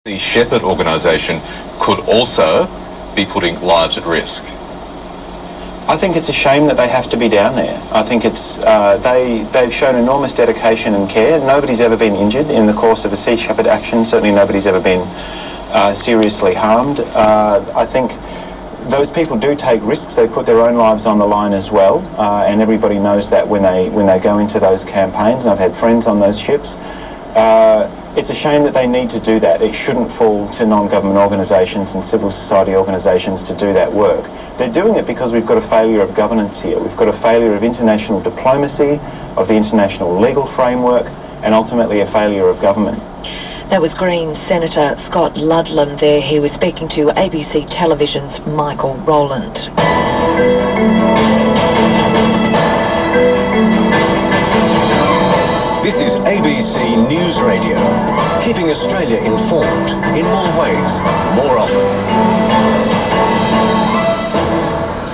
The Shepherd organisation could also be putting lives at risk. I think it's a shame that they have to be down there. I think it's they've shown enormous dedication and care. Nobody's ever been injured in the course of a Sea Shepherd action. Certainly nobody's ever been seriously harmed. I think those people do take risks. They put their own lives on the line as well, and everybody knows that when they go into those campaigns. And I've had friends on those ships. It's a shame that they need to do that. It shouldn't fall to non-government organisations and civil society organisations to do that work. They're doing it because we've got a failure of governance here. We've got a failure of international diplomacy, of the international legal framework, and ultimately a failure of government. That was Green Senator Scott Ludlam there. He was speaking to ABC Television's Michael Rowland. This is ABC News Radio, keeping Australia informed in more ways, more often.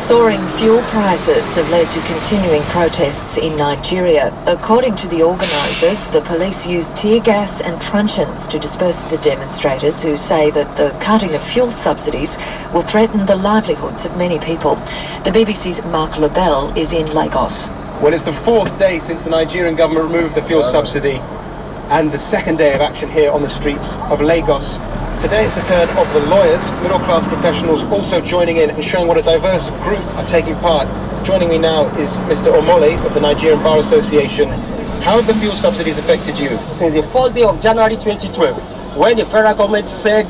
Soaring fuel prices have led to continuing protests in Nigeria. According to the organisers, the police used tear gas and truncheons to disperse the demonstrators, who say that the cutting of fuel subsidies will threaten the livelihoods of many people. The BBC's Mark Lebel is in Lagos. Well, it's the fourth day since the Nigerian government removed the fuel subsidy and the second day of action here on the streets of Lagos. Today it's the turn of the lawyers, middle-class professionals also joining in and showing what a diverse group are taking part. Joining me now is Mr. Omole of the Nigerian Bar Association. How have the fuel subsidies affected you? Since the first day of January 2012, when the federal government said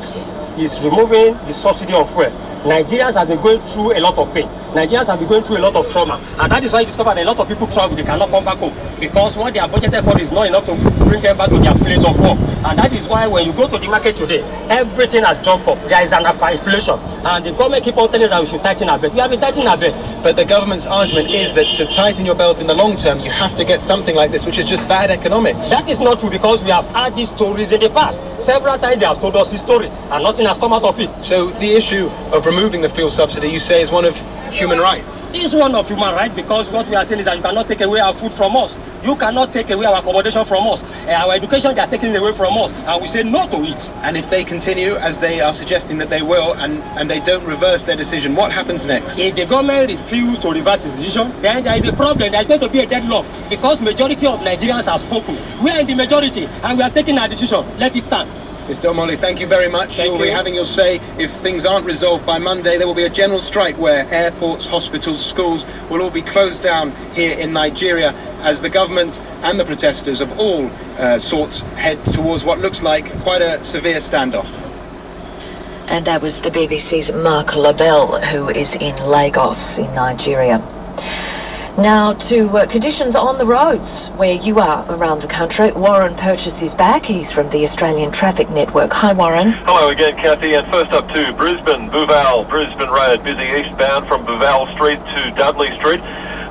it's removing the subsidy of fuel, Nigerians have been going through a lot of pain. Nigerians have been going through a lot of trauma. And that is why you discover that a lot of people travel, they cannot come back home. Because what they are budgeted for is not enough to bring them back to their place of work. And that is why when you go to the market today, everything has jumped up. There is an inflation. And the government keep on telling us that we should tighten our belt. We have been tightening our belt. But the government's argument is that to tighten your belt in the long term, you have to get something like this, which is just bad economics. That is not true, because we have had these stories in the past. Several times they have told us this story, and nothing has come out of it. So the issue of removing the fuel subsidy, you say, is one of human rights? It's one of human rights, because what we are saying is that you cannot take away our food from us. You cannot take away our accommodation from us. Our education, they are taking it away from us, and we say no to it. And if they continue, as they are suggesting that they will, and they don't reverse their decision, what happens next? If the government refuses to reverse its decision, then there is a problem. There is going to be a deadlock, because majority of Nigerians have spoken. We are in the majority, and we are taking our decision. Let it stand. Mr. Omole, thank you very much. You will be having your say. If things aren't resolved by Monday, there will be a general strike where airports, hospitals, schools will all be closed down here in Nigeria as the government and the protesters of all sorts head towards what looks like quite a severe standoff. And that was the BBC's Mark Lebel, who is in Lagos in Nigeria. Now to conditions on the roads where you are around the country. Warren Purchase is back. He's from the Australian Traffic Network. Hi, Warren. Hello again, Kathy. And first up to Brisbane, Brisbane Road, busy eastbound from Bouval Street to Dudley Street.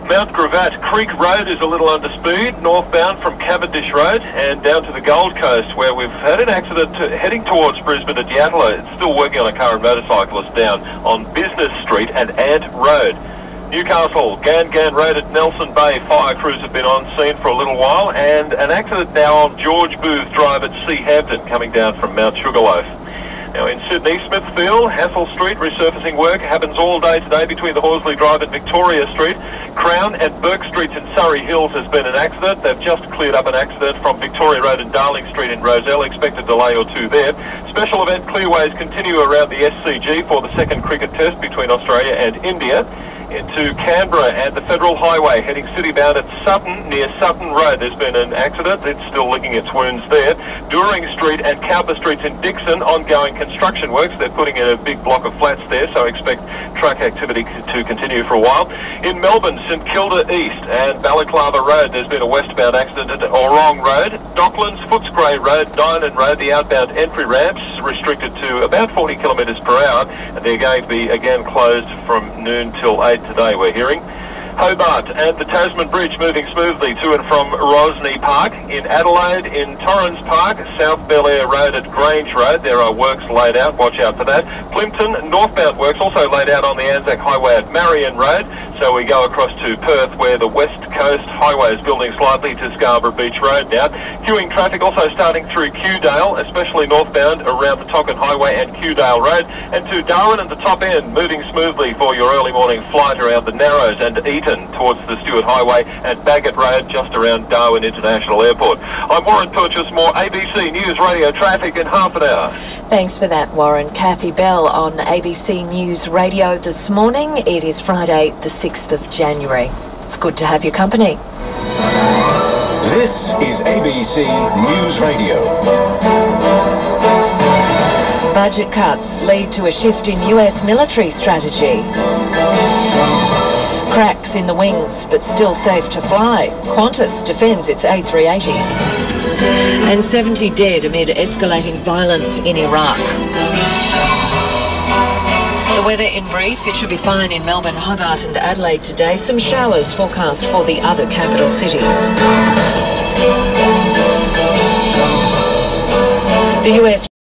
Mount Gravatt Creek Road is a little under speed, northbound from Cavendish Road, and down to the Gold Coast, where we've had an accident heading towards Brisbane at Yatala. It's still working on a car and motorcyclist down on Business Street and Ant Road. Newcastle, Gangan Road at Nelson Bay, fire crews have been on scene for a little while, and an accident now on George Booth Drive at Seahampton coming down from Mount Sugarloaf. Now in Sydney, Smithfield, Hassel Street, resurfacing work happens all day today between the Horsley Drive and Victoria Street. Crown and Burke Streets in Surrey Hills has been an accident. They've just cleared up an accident from Victoria Road and Darling Street in Rozelle. Expect a delay or two there. Special event clearways continue around the SCG for the second cricket test between Australia and India. Into Canberra and the Federal Highway heading citybound at Sutton, near Sutton Road. There's been an accident. It's still licking its wounds there. Dooring Street and Cowper Streets in Dixon, ongoing construction works. They're putting in a big block of flats there, so expect truck activity to continue for a while. In Melbourne, St Kilda East and Balaclava Road, there's been a westbound accident at Orong Road. Docklands, Footscray Road, Dynon Road, the outbound entry ramps restricted to about 40 kilometres per hour, and they're going to be again closed from noon till 8 today, we're hearing. Hobart and the Tasman Bridge moving smoothly to and from Rosny Park. In Adelaide, in Torrens Park, South Belair Road at Grange Road, there are works laid out, watch out for that. Plimpton, northbound works also laid out on the Anzac Highway at Marion Road. So we go across to Perth, where the West Coast Highway is building slightly to Scarborough Beach Road now. Queuing traffic also starting through Kewdale, especially northbound around the Tonkin Highway and Kewdale Road, and to Darwin and the top end, moving smoothly for your early morning flight around the Narrows and Eton towards the Stewart Highway and Bagot Road just around Darwin International Airport. I'm Warren Purchase, more ABC News Radio traffic in half an hour. Thanks for that, Warren. Kathy Bell on ABC News Radio this morning. It is Friday, the 6th of January. It's good to have your company. This is ABC News Radio. Budget cuts lead to a shift in US military strategy. Cracks in the wings, but still safe to fly. Qantas defends its A380s. And 70 dead amid escalating violence in Iraq. The weather in brief, it should be fine in Melbourne, Hobart and Adelaide today. Some showers forecast for the other capital cities. The US